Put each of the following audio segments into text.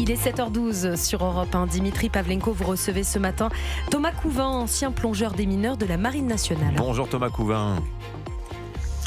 Il est 7h12 sur Europe 1. Dimitri Pavlenko, vous recevez ce matin Thomas Couvin, ancien plongeur des mineurs de la Marine nationale. Bonjour Thomas Couvin.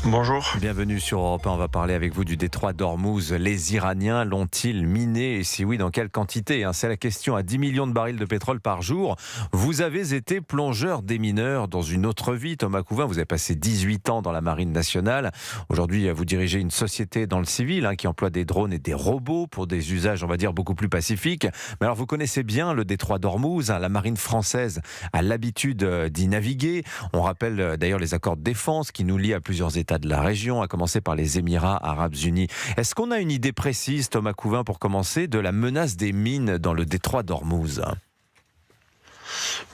Bonjour. Bienvenue sur Europe 1. On va parler avec vous du détroit d'Ormuz. Les Iraniens l'ont-ils miné? Et si oui, dans quelle quantité? C'est la question. À 10 millions de barils de pétrole par jour. Vous avez été plongeur des mineurs dans une autre vie, Thomas Couvin. Vous avez passé 18 ans dans la Marine nationale. Aujourd'hui, vous dirigez une société dans le civil qui emploie des drones et des robots pour des usages, on va dire, beaucoup plus pacifiques. Mais alors, vous connaissez bien le détroit d'Ormuz. La Marine française a l'habitude d'y naviguer. On rappelle d'ailleurs les accords de défense qui nous lient à plusieurs États de la région, à commencer par les Émirats Arabes Unis. Est-ce qu'on a une idée précise, Thomas Couvin, pour commencer, de la menace des mines dans le détroit d'Ormuz ?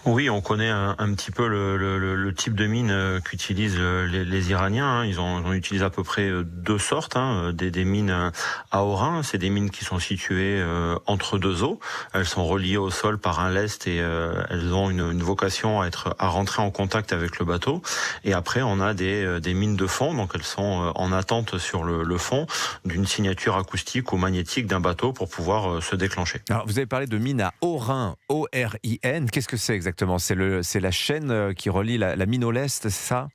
Oui, on connaît un petit peu le type de mine qu'utilisent les Iraniens. Ils en utilisent à peu près deux sortes, des mines à Orin. C'est des mines qui sont situées entre deux eaux. Elles sont reliées au sol par un lest et elles ont une vocation à rentrer en contact avec le bateau. Et après, on a des mines de fond, donc elles sont en attente sur le fond d'une signature acoustique ou magnétique d'un bateau pour pouvoir se déclencher. Alors, vous avez parlé de mine à Orin, O-R-I-N. Qu'est-ce que c'est exactement ? C'est la chaîne qui relie la mine au lest, c'est ça ?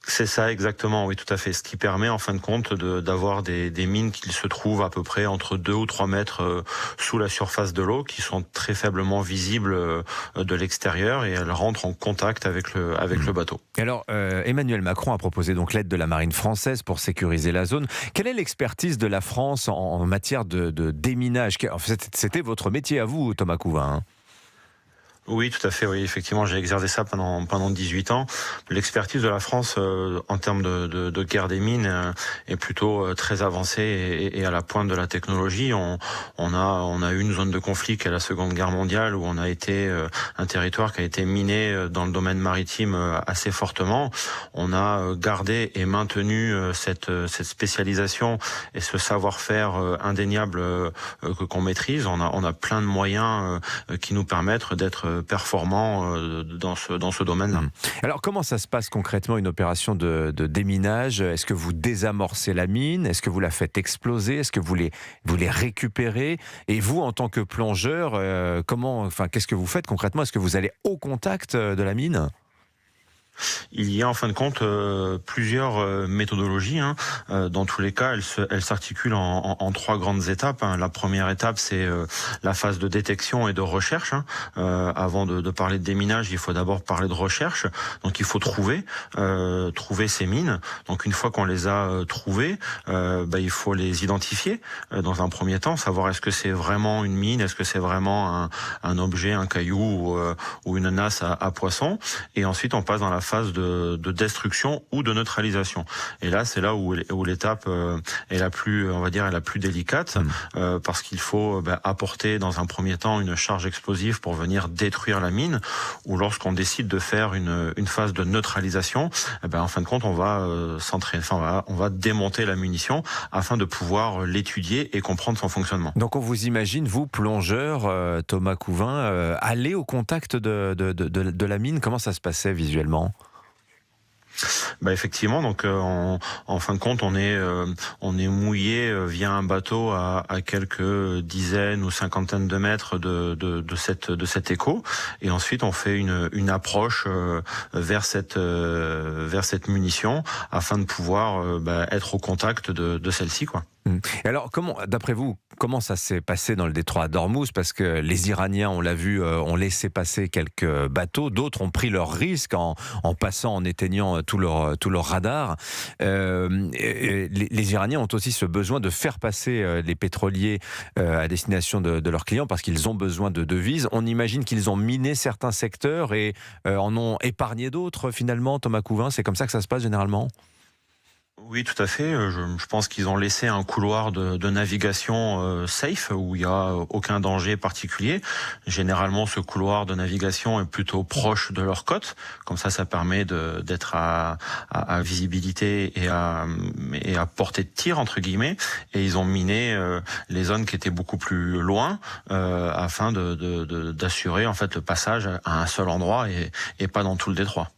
C'est ça exactement, oui, tout à fait. Ce qui permet en fin de compte d'avoir des mines qui se trouvent à peu près entre 2 ou 3 mètres sous la surface de l'eau, qui sont très faiblement visibles de l'extérieur, et elles rentrent en contact avec le bateau. Alors, Emmanuel Macron a proposé donc l'aide de la marine française pour sécuriser la zone. Quelle est l'expertise de la France en matière de déminage ? C'était votre métier à vous, Thomas Couvin, Oui, tout à fait. Oui, effectivement, j'ai exercé ça pendant 18 ans. L'expertise de la France en termes de guerre des mines est plutôt très avancée et à la pointe de la technologie. On a eu une zone de conflit qui est la Seconde Guerre mondiale, où on a été un territoire qui a été miné dans le domaine maritime assez fortement. On a gardé et maintenu cette spécialisation et ce savoir-faire indéniable qu'on maîtrise. On a plein de moyens qui nous permettent d'être performants dans ce domaine-là. Alors comment ça se passe concrètement, une opération de déminage ? Est-ce que vous désamorcez la mine ? Est-ce que vous la faites exploser ? Est-ce que vous les récupérez ? Et vous, en tant que plongeur, qu'est-ce que vous faites concrètement ? Est-ce que vous allez au contact de la mine ? Il y a en fin de compte plusieurs méthodologies. Dans tous les cas, elles s'articulent en 3 grandes étapes. La première étape, c'est la phase de détection et de recherche. Avant de parler de déminage, il faut d'abord parler de recherche. Donc il faut trouver ces mines. Donc une fois qu'on les a trouvées, il faut les identifier dans un premier temps, savoir est-ce que c'est vraiment une mine, est-ce que c'est vraiment un objet, un caillou ou une nasse à poisson. Et ensuite on passe dans la phase de destruction ou de neutralisation. Et là, c'est là où l'étape est la plus, on va dire, est la plus délicate, parce qu'il faut apporter dans un premier temps une charge explosive pour venir détruire la mine, ou lorsqu'on décide de faire une phase de neutralisation, en fin de compte, on va démonter la munition afin de pouvoir l'étudier et comprendre son fonctionnement. Donc on vous imagine, vous, plongeur, Thomas Couvin, aller au contact de la mine. Comment ça se passait visuellement ? Effectivement, donc en fin de compte, on est mouillé via un bateau à quelques dizaines ou cinquantaines de mètres de cet écho, et ensuite on fait une approche vers cette munition afin de pouvoir être au contact de celle-ci, quoi. Alors, d'après vous, comment ça s'est passé dans le détroit d'Ormuz ? Parce que les Iraniens, on l'a vu, ont laissé passer quelques bateaux, d'autres ont pris leurs risques en passant, en éteignant tout leur radar. Les Iraniens ont aussi ce besoin de faire passer les pétroliers à destination de leurs clients, parce qu'ils ont besoin de devises. On imagine qu'ils ont miné certains secteurs et en ont épargné d'autres, finalement, Thomas Couvin. C'est comme ça que ça se passe généralement ? Oui, tout à fait. Je pense qu'ils ont laissé un couloir de navigation safe, où il n'y a aucun danger particulier. Généralement, ce couloir de navigation est plutôt proche de leur côte. Comme ça permet d'être à visibilité et à portée de tir, entre guillemets. Et ils ont miné les zones qui étaient beaucoup plus loin, afin d'assurer en fait le passage à un seul endroit et pas dans tout le détroit.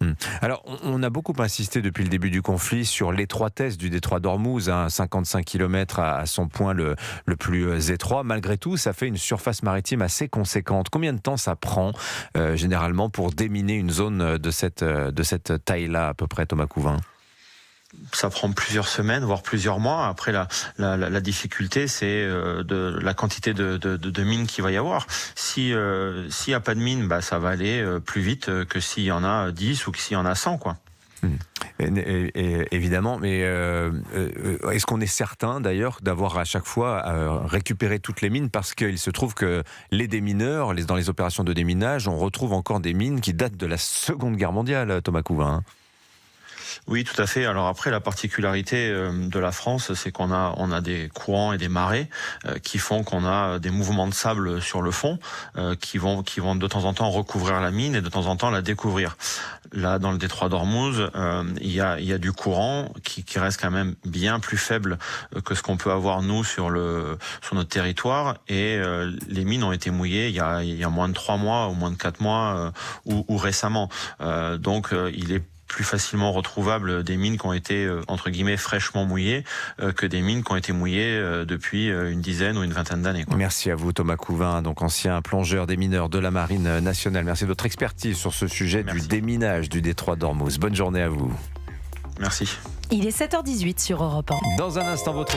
Alors, on a beaucoup insisté depuis le début du conflit sur l'étroitesse étroitesse du détroit d'Ormuz, 55 km à son point le plus étroit. Malgré tout, ça fait une surface maritime assez conséquente. Combien de temps ça prend généralement pour déminer une zone de cette taille-là à peu près, Thomas Couvin? Ça prend plusieurs semaines, voire plusieurs mois. Après, la difficulté, c'est de la quantité de mines qu'il va y avoir. S'il n'y a pas de mines, ça va aller plus vite que s'il y en a 10 ou que s'il y en a 100, quoi. Évidemment, mais est-ce qu'on est certain d'ailleurs d'avoir à chaque fois récupéré toutes les mines, parce qu'il se trouve que les démineurs, dans les opérations de déminage, on retrouve encore des mines qui datent de la Seconde Guerre mondiale, Thomas Couvin. Oui, tout à fait. Alors après, la particularité de la France, c'est qu'on a des courants et des marées qui font qu'on a des mouvements de sable sur le fond qui vont de temps en temps recouvrir la mine et de temps en temps la découvrir. Là, dans le détroit d'Ormuz, il y a du courant qui reste quand même bien plus faible que ce qu'on peut avoir nous sur notre territoire, et les mines ont été mouillées il y a moins de 3 mois ou moins de 4 mois ou récemment. Donc il est plus facilement retrouvable des mines qui ont été entre guillemets fraîchement mouillées que des mines qui ont été mouillées depuis une dizaine ou une vingtaine d'années, quoi. Merci à vous, Thomas Couvin, donc ancien plongeur démineur de la Marine nationale. Merci de votre expertise sur ce sujet du déminage du détroit d'Ormuz. Bonne journée à vous. Merci. Il est 7h18 sur Europe 1. Dans un instant, votre